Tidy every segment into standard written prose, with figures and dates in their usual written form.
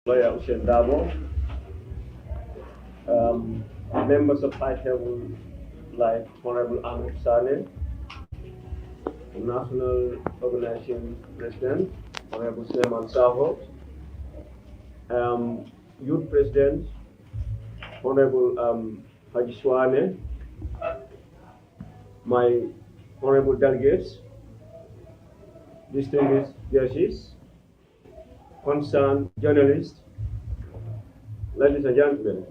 Lawyer Ushen Dabo, members of High Table like Honorable Ahmed Saleh, National Organization President, Honorable Suleiman Saho, Youth President, Honorable Haji Suwareh, my Honorable Delegates, distinguished judges, concerned journalists, ladies and gentlemen,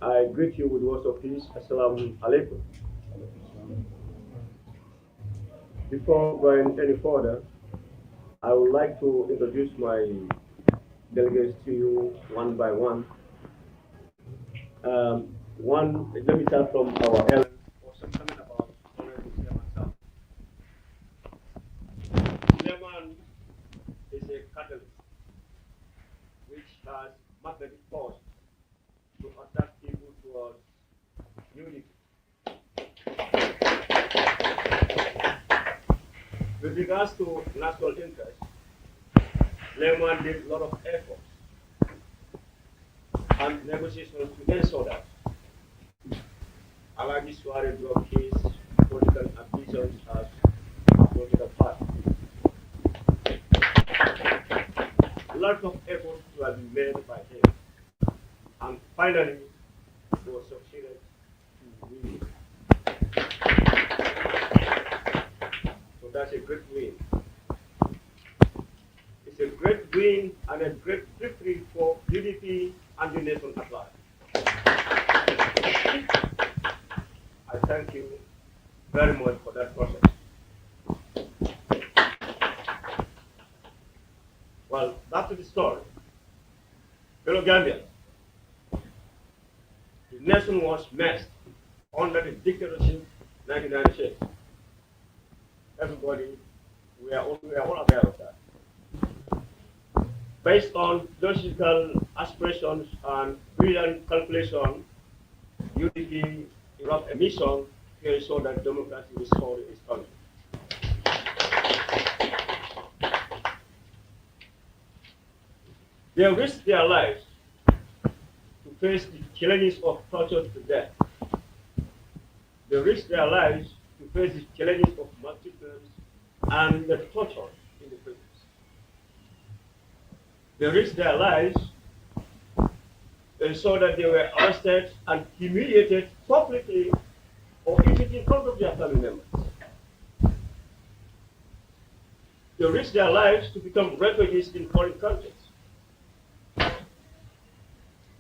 I greet you with words of peace. Assalamu alaikum. Before going any further, I would like to introduce my delegates to you one by one. Let me start from our elders for some comment about Honorable Suleiman Sahab. Suleiman is a catalyst which has magnetic force to attract people towards unity. With regards to national interest, Suleiman did a lot of efforts and negotiations to ensure that Alhagie Suwareh dropped his political ambitions as a political party. A lot of efforts were made by him, and finally, he was succeeded to win. So that's a great win. It's a great win and a great victory for UDP and the nation at large. I thank you very much for that process. Well, back to the story. Fellow Gambians, the nation was messed under the dictatorship 1996. Everybody, we are all aware of that. Based on logical aspirations and brilliant calculation, UDP Europe a mission to ensure that democracy is restored in this country. They risked their lives to face the challenges of torture to death. They risked their lives to face the challenges of martyrdoms and the torture in the prisons. They risked their lives to ensure that they were arrested and humiliated publicly or even in front of their family members. They risked their lives to become refugees in foreign countries.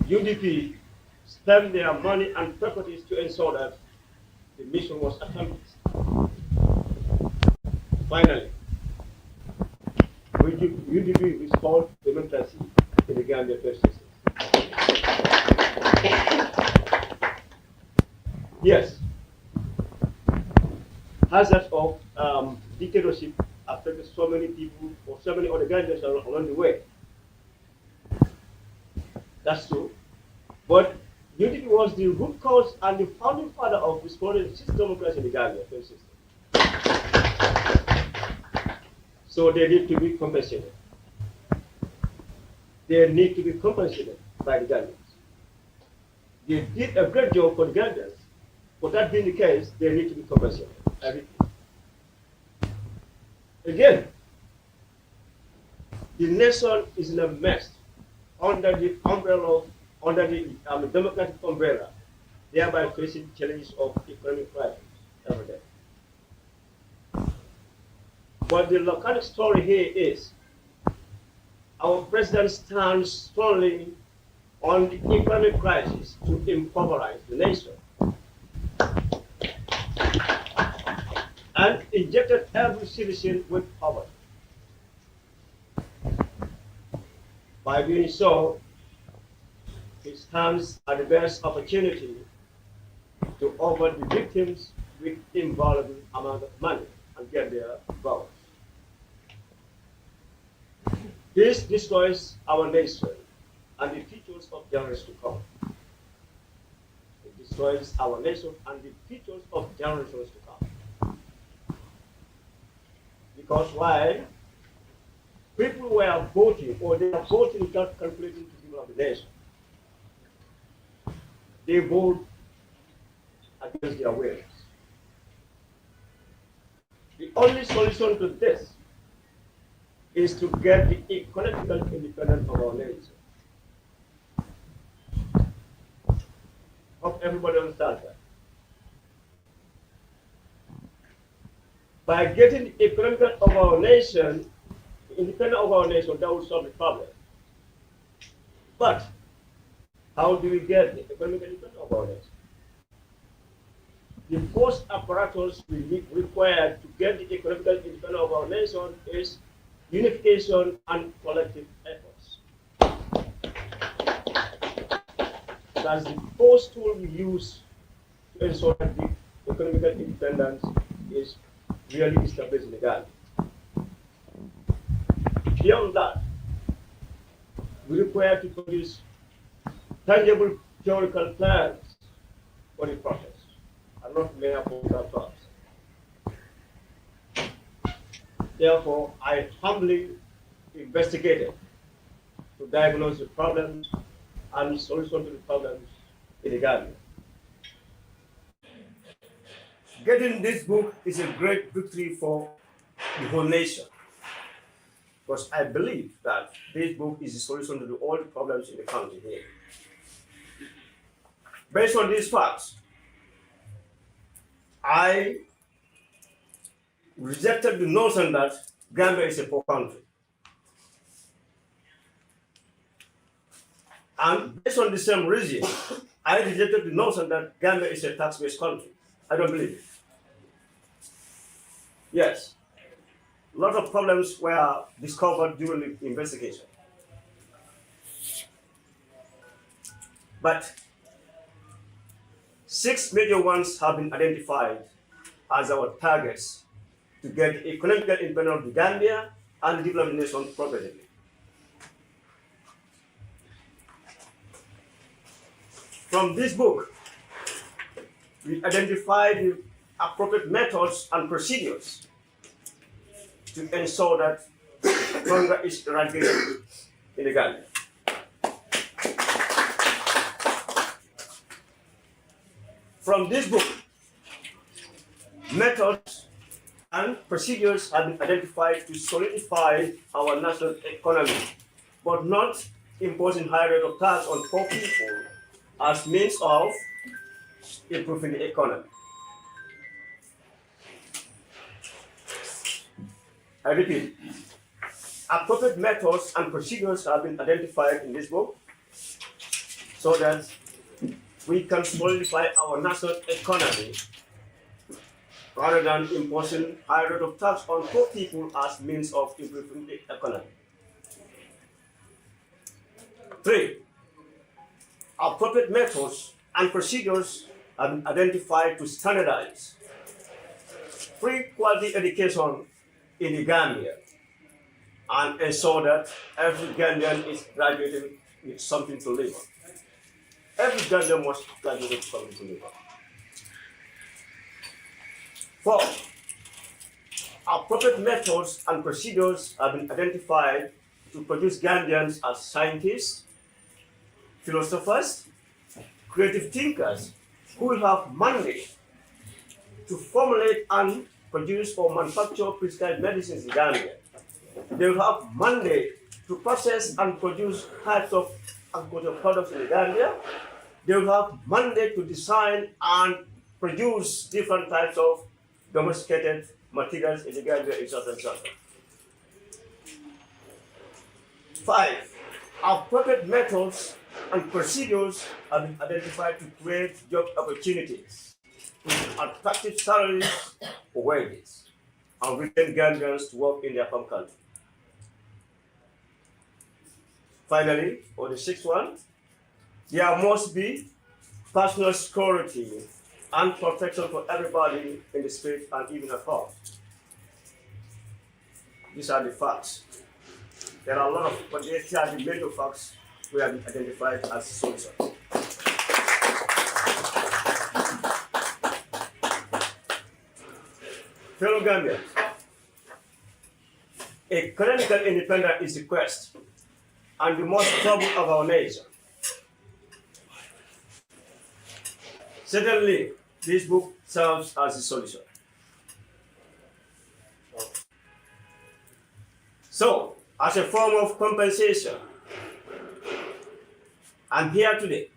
UDP spent their money and properties to ensure that the mission was accomplished. Finally, UDP restored democracy in the Gambia first system. Yes, hazards of dictatorship affected so many people or so many other Gambians along the way. That's true. But UDP was the root cause and the founding father of restoring system democracy in the Gambia first system. So they need to be compensated. They need to be compensated by the Gambians. They did a great job for the Gambians. For that being the case, they need to be compensated. Again, the nation is in a mess under the umbrella, under the democratic umbrella, thereby facing challenges of economic crisis every day. But the laconic story here is our president stands strongly on the economic crisis to impoverish the nation and injected every citizen with poverty. By doing so, he stands at the best opportunity to offer the victims with invaluable amount of money and get their votes. This destroys our nation and the futures of generations to come. It destroys our nation and the futures of generations to come. Because why? people were voting, or they are voting without calculating to develop the nation. They vote against their will. The only solution to this is to get the economical independence of our nation. Hope everybody understands that. By getting the economical of our nation, the independence of our nation, that will solve the problem. But how do we get the economical independence of our nation? The first apparatus we require to get the economical independence of our nation is unification and collective efforts. That's the first tool we use to ensure that the economical independence is really established in the Gambia. Beyond that, we require to produce tangible theoretical plans for the process, and not mere political plans. Therefore, I humbly investigated to diagnose the problems and solution to the problems in the Gambia. Getting this book is a great victory for the whole nation, because I believe that this book is the solution to all the problems in the country here. Based on these facts, I rejected the notion that Gambia is a poor country. And based on the same reason, I rejected the notion that Gambia is a tax-based country. I don't believe it. Yes, a lot of problems were discovered during the investigation. But 6 major ones have been identified as our targets to get economical independence of the Gambia and develop the nation progressively. From this book, we identified the appropriate methods and procedures to ensure that hunger is eradicated in the Gambia. From this book, methods and procedures have been identified to solidify our national economy, but not imposing high rate of tax on poor people as means of improving the economy. I repeat, appropriate methods and procedures have been identified in this book so that we can solidify our national economy rather than imposing high rate of tax on poor people as means of improving the economy. 3, appropriate methods and procedures have been identified to standardize free quality education in the Gambia and ensure that every Gambian is graduating with something to live on. Every Gambian must graduate with something to live on. 4, appropriate methods and procedures have been identified to produce Gambians as scientists, philosophers, creative thinkers who will have mandate to formulate and produce or manufacture prescribed medicines in Gambia. They will have mandate to process and produce types of agricultural products in the Gambia. They will have mandate to design and produce different types of domesticated materials in the Gambia, etc., etc. 5, appropriate methods and procedures have been identified to create job opportunities with attractive salaries or wages and retain Gambians to work in their home country. Finally, for the 6th one, there must be personal security and protection for everybody in the state and even at home. These are the facts. There are a lot of, but these are the major facts we have identified as solutions. Fellow Gambians, economical independence is the quest and the most trouble of our nation. Certainly, this book serves as a solution. So, as a form of compensation, I'm here today,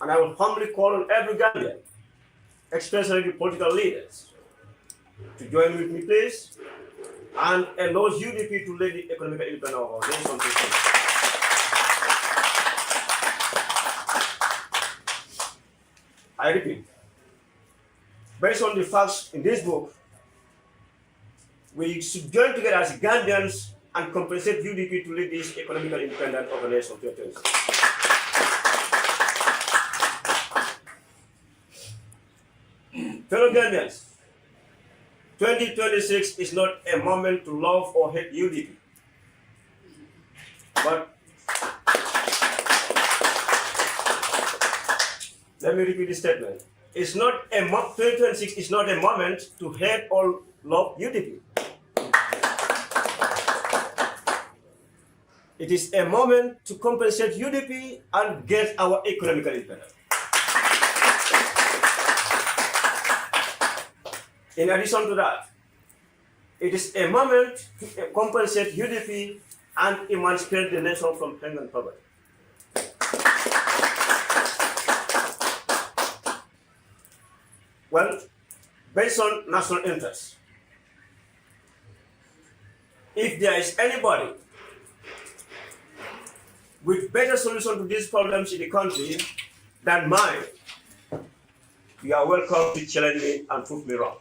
and I will humbly call on every Gambian, especially the political leaders, to join with me, please, and allow UDP to lead the economic independence of our nation. I repeat, based on the facts in this book, we should join together as Gambians and compensate UDP to lead this economic independence of the nation. Fellow Gambians, 2026 is not a moment to love or hate UDP, but let me repeat this statement. 2026 is not a moment to hate or love UDP. It is a moment to compensate UDP and get our economic independence. In addition to that, it is a moment to compensate UDP and emancipate the nation from hunger and poverty. Well, based on national interest, if there is anybody with better solution to these problems in the country than mine, you are welcome to challenge me and prove me wrong.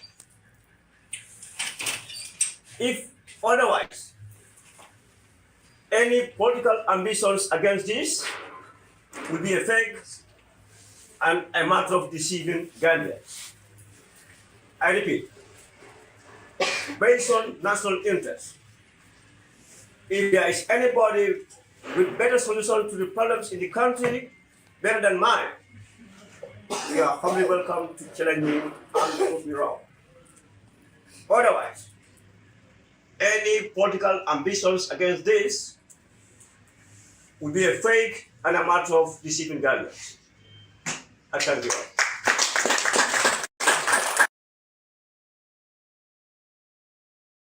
If otherwise, any political ambitions against this will be a fake and a matter of deceiving Gambians. I repeat, based on national interest, if there is anybody with better solution to the problems in the country better than mine, you are humbly welcome to challenge me and prove me wrong. Otherwise, any political ambitions against this will be a fake and a matter of deceiving Gambians. I thank you all.